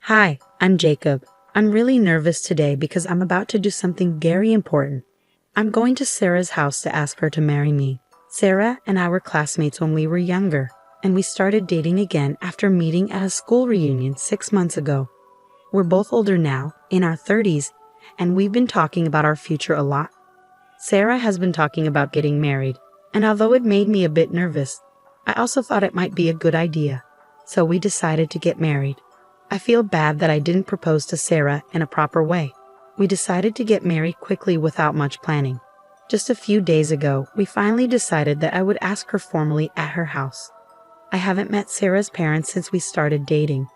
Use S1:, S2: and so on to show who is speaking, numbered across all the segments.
S1: Hi, I'm Jacob. I'm really nervous today because I'm about to do something very important. I'm going to Sarah's house to ask her to marry me. Sarah and I were classmates when we were younger, and we started dating again after meeting at a school reunion 6 months ago. We're both older now, in our 30s, and we've been talking about our future a lot. Sarah has been talking about getting married, and although it made me a bit nervous, I also thought it might be a good idea. So we decided to get married. I feel bad that I didn't propose to Sarah in a proper way. We decided to get married quickly without much planning. Just a few days ago, we finally decided that I would ask her formally at her house. I haven't met Sarah's parents since we started dating,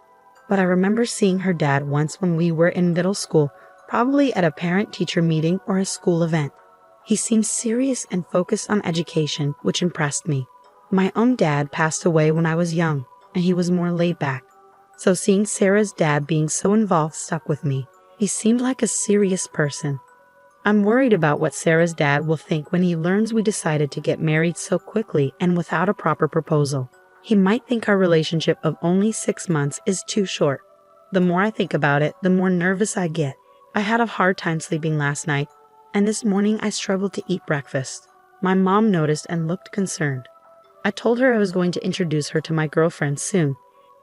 S1: but I remember seeing her dad once when we were in middle school, probably at a parent-teacher meeting or a school event. He seemed serious and focused on education, which impressed me. My own dad passed away when I was young, and he was more laid back. So seeing Sarah's dad being so involved stuck with me. He seemed like a serious person. I'm worried about what Sarah's dad will think when he learns we decided to get married so quickly and without a proper proposal. He might think our relationship of only 6 months is too short. The more I think about it, the more nervous I get. I had a hard time sleeping last night, and this morning I struggled to eat breakfast. My mom noticed and looked concerned. I told her I was going to introduce her to my girlfriend soon,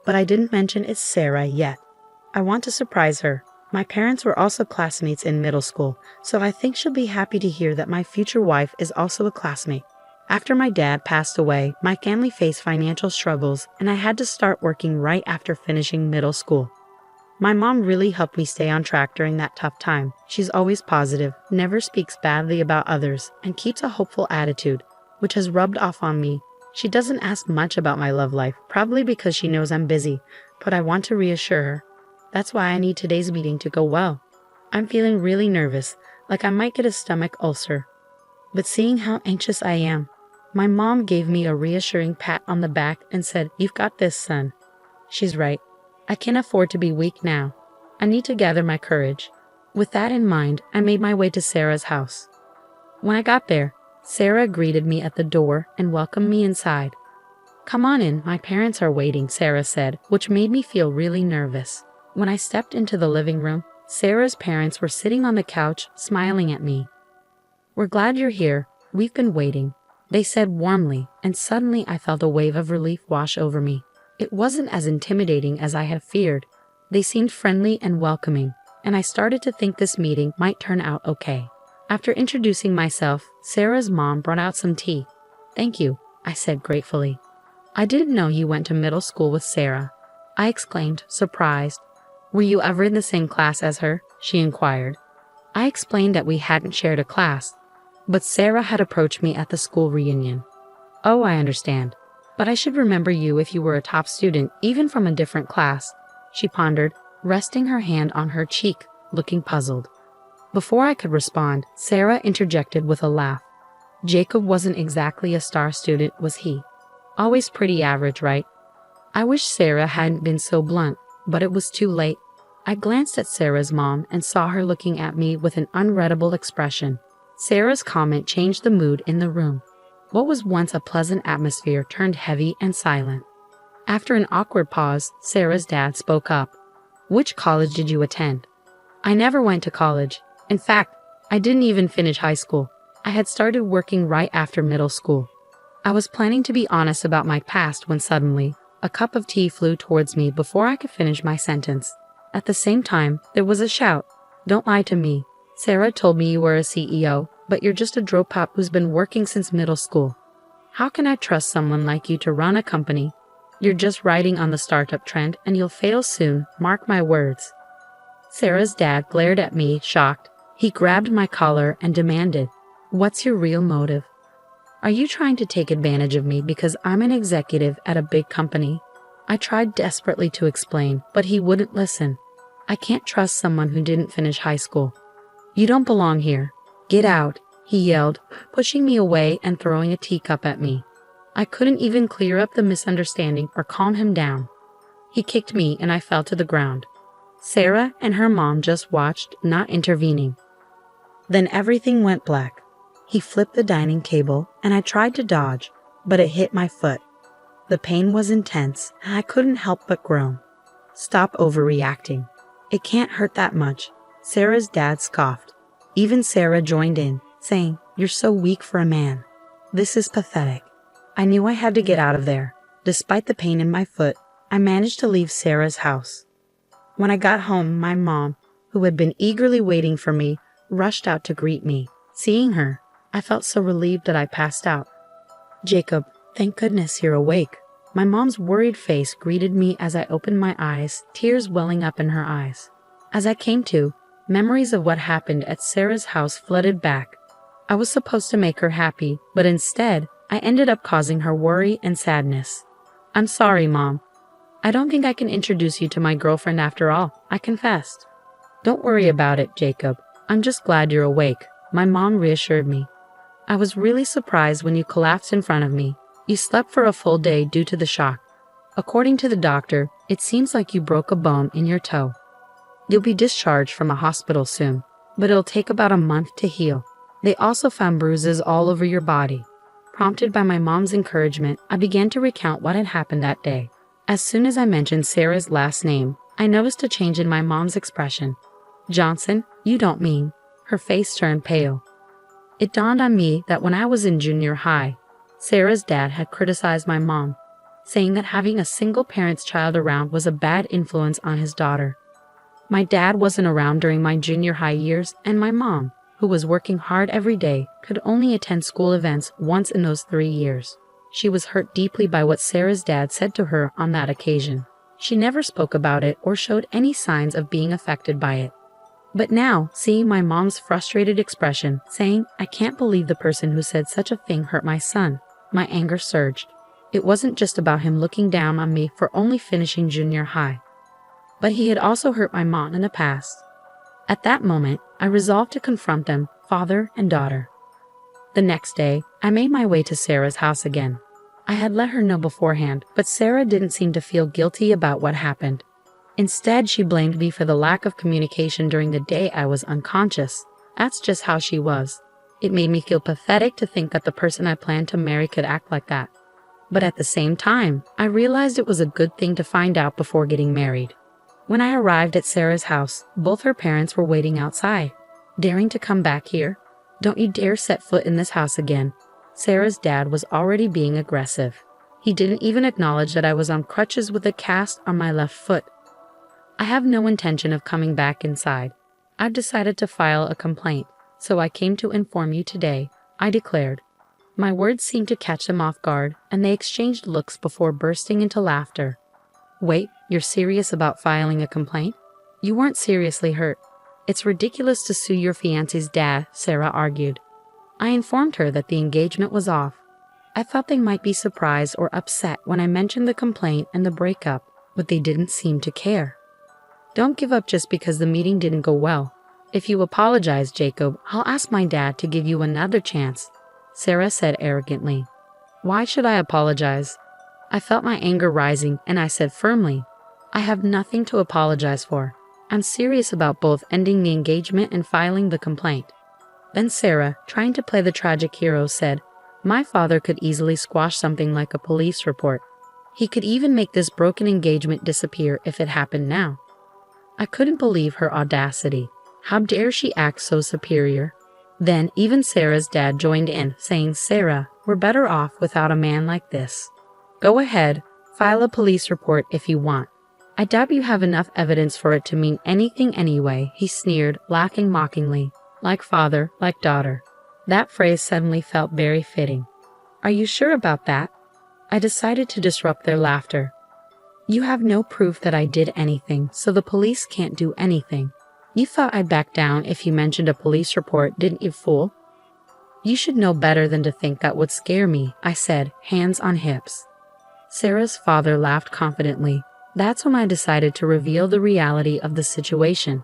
S1: but I didn't mention it's Sarah yet. I want to surprise her. My parents were also classmates in middle school, so I think she'll be happy to hear that my future wife is also a classmate. After my dad passed away, my family faced financial struggles, and I had to start working right after finishing middle school. My mom really helped me stay on track during that tough time. She's always positive, never speaks badly about others, and keeps a hopeful attitude, which has rubbed off on me. She doesn't ask much about my love life, probably because she knows I'm busy, but I want to reassure her. That's why I need today's meeting to go well. I'm feeling really nervous, like I might get a stomach ulcer. But seeing how anxious I am, my mom gave me a reassuring pat on the back and said, "You've got this, son." She's right. I can't afford to be weak now. I need to gather my courage. With that in mind, I made my way to Sarah's house. When I got there, Sarah greeted me at the door and welcomed me inside. "Come on in, my parents are waiting," Sarah said, which made me feel really nervous. When I stepped into the living room, Sarah's parents were sitting on the couch, smiling at me. "We're glad you're here. We've been waiting," they said warmly, and suddenly I felt a wave of relief wash over me. It wasn't as intimidating as I had feared. They seemed friendly and welcoming, and I started to think this meeting might turn out okay. After introducing myself, Sarah's mom brought out some tea. "Thank you," I said gratefully. "I didn't know you went to middle school with Sarah," I exclaimed, surprised. "Were you ever in the same class as her?" she inquired. I explained that we hadn't shared a class, but Sarah had approached me at the school reunion. "Oh, I understand. But I should remember you if you were a top student, even from a different class," she pondered, resting her hand on her cheek, looking puzzled. Before I could respond, Sarah interjected with a laugh. "Jacob wasn't exactly a star student, was he? Always pretty average, right?" I wish Sarah hadn't been so blunt, but it was too late. I glanced at Sarah's mom and saw her looking at me with an unreadable expression. Sarah's comment changed the mood in the room. What was once a pleasant atmosphere turned heavy and silent. After an awkward pause, Sarah's dad spoke up. "Which college did you attend?" "I never went to college. In fact, I didn't even finish high school. I had started working right after middle school." I was planning to be honest about my past when suddenly, a cup of tea flew towards me before I could finish my sentence. At the same time, there was a shout. "Don't lie to me. Sarah told me you were a CEO, but you're just a dropout who's been working since middle school. How can I trust someone like you to run a company? You're just riding on the startup trend and you'll fail soon, mark my words." Sarah's dad glared at me, shocked. He grabbed my collar and demanded, "What's your real motive? Are you trying to take advantage of me because I'm an executive at a big company?" I tried desperately to explain, but he wouldn't listen. "I can't trust someone who didn't finish high school. You don't belong here. Get out," he yelled, pushing me away and throwing a teacup at me. I couldn't even clear up the misunderstanding or calm him down. He kicked me and I fell to the ground. Sarah and her mom just watched, not intervening. Then everything went black. He flipped the dining table and I tried to dodge, but it hit my foot. The pain was intense and I couldn't help but groan. Stop overreacting. It can't hurt that much. Sarah's dad scoffed. Even Sarah joined in, saying, "You're so weak for a man. This is pathetic." I knew I had to get out of there. Despite the pain in my foot, I managed to leave Sarah's house. When I got home, my mom, who had been eagerly waiting for me, rushed out to greet me. Seeing her, I felt so relieved that I passed out. "Jacob, thank goodness you're awake." My mom's worried face greeted me as I opened my eyes, tears welling up in her eyes. As I came to, memories of what happened at Sarah's house flooded back. I was supposed to make her happy, but instead, I ended up causing her worry and sadness. "I'm sorry, Mom. I don't think I can introduce you to my girlfriend after all," I confessed. "Don't worry about it, Jacob. I'm just glad you're awake," my mom reassured me. "I was really surprised when you collapsed in front of me. You slept for a full day due to the shock. According to the doctor, it seems like you broke a bone in your toe. You'll be discharged from a hospital soon, but it'll take about a month to heal. They also found bruises all over your body." Prompted by my mom's encouragement, I began to recount what had happened that day. As soon as I mentioned Sarah's last name, I noticed a change in my mom's expression. "Johnson, you don't mean..." Her face turned pale. It dawned on me that when I was in junior high, Sarah's dad had criticized my mom, saying that having a single parent's child around was a bad influence on his daughter. My dad wasn't around during my junior high years, and my mom, who was working hard every day, could only attend school events once in those 3 years. She was hurt deeply by what Sarah's dad said to her on that occasion. She never spoke about it or showed any signs of being affected by it. But now, seeing my mom's frustrated expression, saying, "I can't believe the person who said such a thing hurt my son," my anger surged. It wasn't just about him looking down on me for only finishing junior high, but he had also hurt my mom in the past. At that moment, I resolved to confront them, father and daughter. The next day, I made my way to Sarah's house again. I had let her know beforehand, but Sarah didn't seem to feel guilty about what happened. Instead, she blamed me for the lack of communication during the day I was unconscious. That's just how she was. It made me feel pathetic to think that the person I planned to marry could act like that. But at the same time, I realized it was a good thing to find out before getting married. When I arrived at Sarah's house, both her parents were waiting outside. "Daring to come back here? Don't you dare set foot in this house again." Sarah's dad was already being aggressive. He didn't even acknowledge that I was on crutches with a cast on my left foot. "I have no intention of coming back inside. I've decided to file a complaint, so I came to inform you today," I declared. My words seemed to catch them off guard, and they exchanged looks before bursting into laughter. "Wait, you're serious about filing a complaint? You weren't seriously hurt. It's ridiculous to sue your fiancé's dad," Sarah argued. I informed her that the engagement was off. I thought they might be surprised or upset when I mentioned the complaint and the breakup, but they didn't seem to care. "Don't give up just because the meeting didn't go well. If you apologize, Jacob, I'll ask my dad to give you another chance," Sarah said arrogantly. "Why should I apologize?" I felt my anger rising, and I said firmly, "I have nothing to apologize for. I'm serious about both ending the engagement and filing the complaint." Then Sarah, trying to play the tragic hero, said, "My father could easily squash something like a police report. He could even make this broken engagement disappear if it happened now." I couldn't believe her audacity. How dare she act so superior? Then even Sarah's dad joined in, saying, "Sarah, we're better off without a man like this. Go ahead, file a police report if you want. I doubt you have enough evidence for it to mean anything anyway," he sneered, laughing mockingly. Like father, like daughter. That phrase suddenly felt very fitting. "Are you sure about that?" I decided to disrupt their laughter. "You have no proof that I did anything, so the police can't do anything. You thought I'd back down if you mentioned a police report, didn't you, fool?" "You should know better than to think that would scare me," I said, hands on hips. Sarah's father laughed confidently. That's when I decided to reveal the reality of the situation.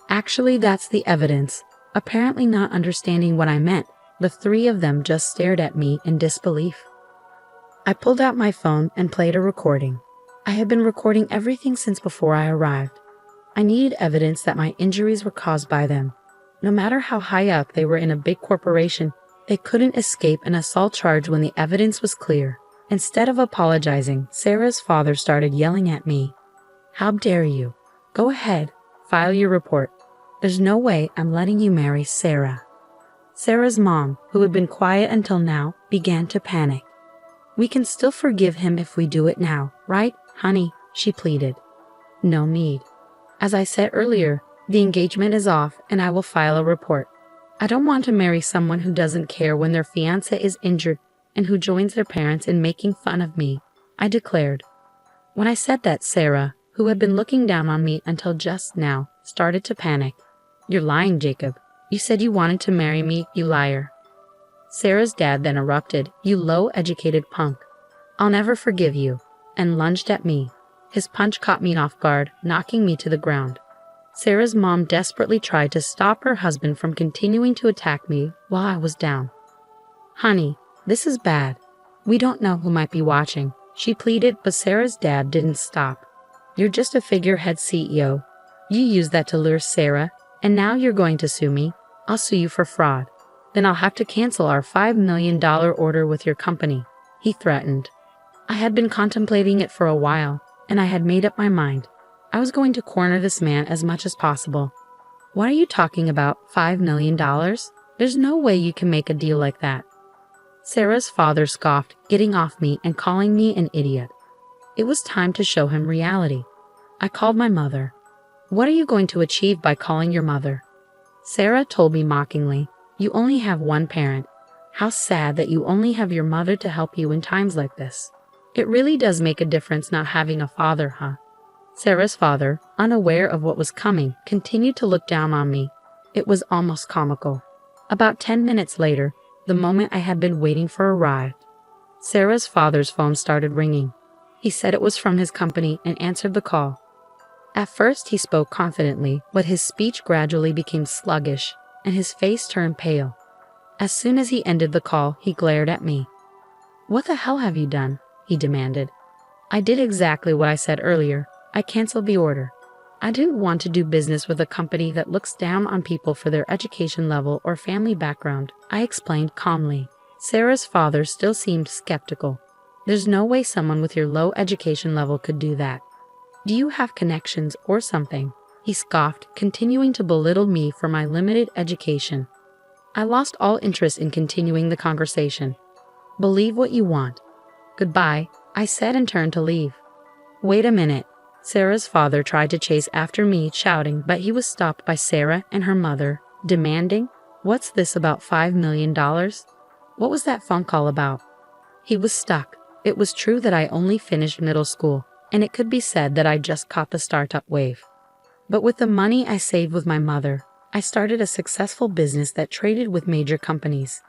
S1: "Actually, that's the evidence." Apparently not understanding what I meant, the three of them just stared at me in disbelief. I pulled out my phone and played a recording. I had been recording everything since before I arrived. I needed evidence that my injuries were caused by them. No matter how high up they were in a big corporation, they couldn't escape an assault charge when the evidence was clear. Instead of apologizing, Sarah's father started yelling at me. How dare you? Go ahead, file your report. There's no way I'm letting you marry Sarah. Sarah's mom, who had been quiet until now, began to panic. We can still forgive him if we do it now, right, honey? She pleaded. No need. As I said earlier, the engagement is off and I will file a report. I don't want to marry someone who doesn't care when their fiancé is injured and who joins their parents in making fun of me, I declared. When I said that, Sarah, who had been looking down on me until just now, started to panic. You're lying, Jacob. You said you wanted to marry me, you liar. Sarah's dad then erupted, you low-educated punk. I'll never forgive you, and lunged at me. His punch caught me off guard, knocking me to the ground. Sarah's mom desperately tried to stop her husband from continuing to attack me while I was down. Honey, this is bad. We don't know who might be watching, she pleaded, but Sarah's dad didn't stop. You're just a figurehead CEO. You used that to lure Sarah, and now you're going to sue me. I'll sue you for fraud. Then I'll have to cancel our $5 million order with your company, he threatened. I had been contemplating it for a while, and I had made up my mind. I was going to corner this man as much as possible. What are you talking about, $5 million? There's no way you can make a deal like that. Sarah's father scoffed, getting off me and calling me an idiot. It was time to show him reality. I called my mother. What are you going to achieve by calling your mother? Sarah told me mockingly, you only have one parent. How sad that you only have your mother to help you in times like this. It really does make a difference not having a father, huh? Sarah's father, unaware of what was coming, continued to look down on me. It was almost comical. About 10 minutes later, the moment I had been waiting for arrived. Sarah's father's phone started ringing. He said it was from his company and answered the call. At first he spoke confidently, but his speech gradually became sluggish, and his face turned pale. As soon as he ended the call, he glared at me. What the hell have you done? He demanded. I did exactly what I said earlier. I canceled the order. I didn't want to do business with a company that looks down on people for their education level or family background, I explained calmly. Sarah's father still seemed skeptical. There's no way someone with your low education level could do that. Do you have connections or something? He scoffed, continuing to belittle me for my limited education. I lost all interest in continuing the conversation. Believe what you want. Goodbye, I said and turned to leave. Wait a minute. Sarah's father tried to chase after me, shouting, but he was stopped by Sarah and her mother, demanding, what's this about $5 million? What was that phone call about? He was stuck. It was true that I only finished middle school, and it could be said that I just caught the startup wave. But with the money I saved with my mother, I started a successful business that traded with major companies.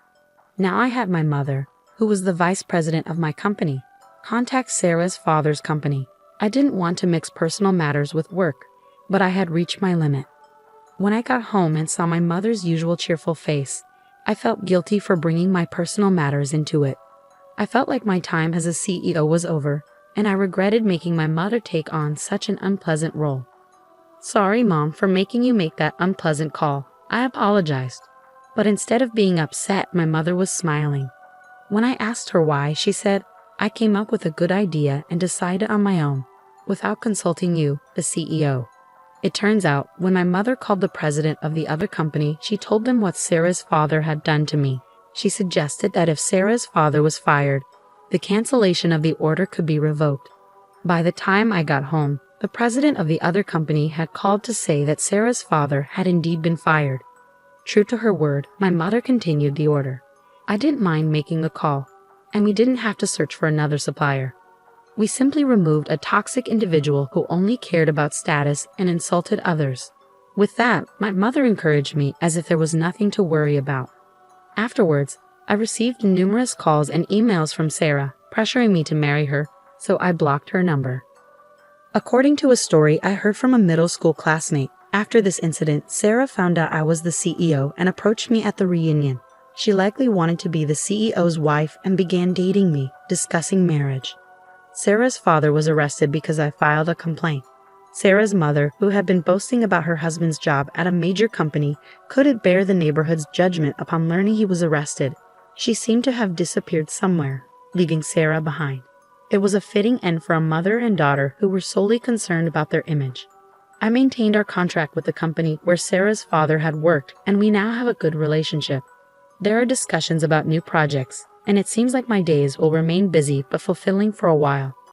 S1: Now I had my mother, who was the vice president of my company, contact Sarah's father's company. I didn't want to mix personal matters with work, but I had reached my limit. When I got home and saw my mother's usual cheerful face, I felt guilty for bringing my personal matters into it. I felt like my time as a CEO was over, and I regretted making my mother take on such an unpleasant role. Sorry, Mom, for making you make that unpleasant call. I apologized. But instead of being upset, my mother was smiling. When I asked her why, she said, I came up with a good idea and decided on my own, without consulting you, the CEO. It turns out, when my mother called the president of the other company, she told them what Sarah's father had done to me. She suggested that if Sarah's father was fired, the cancellation of the order could be revoked. By the time I got home, the president of the other company had called to say that Sarah's father had indeed been fired. True to her word, my mother continued the order. I didn't mind making the call, and we didn't have to search for another supplier. We simply removed a toxic individual who only cared about status and insulted others. With that, my mother encouraged me as if there was nothing to worry about. Afterwards, I received numerous calls and emails from Sarah, pressuring me to marry her, so I blocked her number. According to a story I heard from a middle school classmate, after this incident, Sarah found out I was the CEO and approached me at the reunion. She likely wanted to be the CEO's wife and began dating me, discussing marriage. Sarah's father was arrested because I filed a complaint. Sarah's mother, who had been boasting about her husband's job at a major company, couldn't bear the neighborhood's judgment upon learning he was arrested. She seemed to have disappeared somewhere, leaving Sarah behind. It was a fitting end for a mother and daughter who were solely concerned about their image. I maintained our contract with the company where Sarah's father had worked, and we now have a good relationship. There are discussions about new projects, and it seems like my days will remain busy but fulfilling for a while.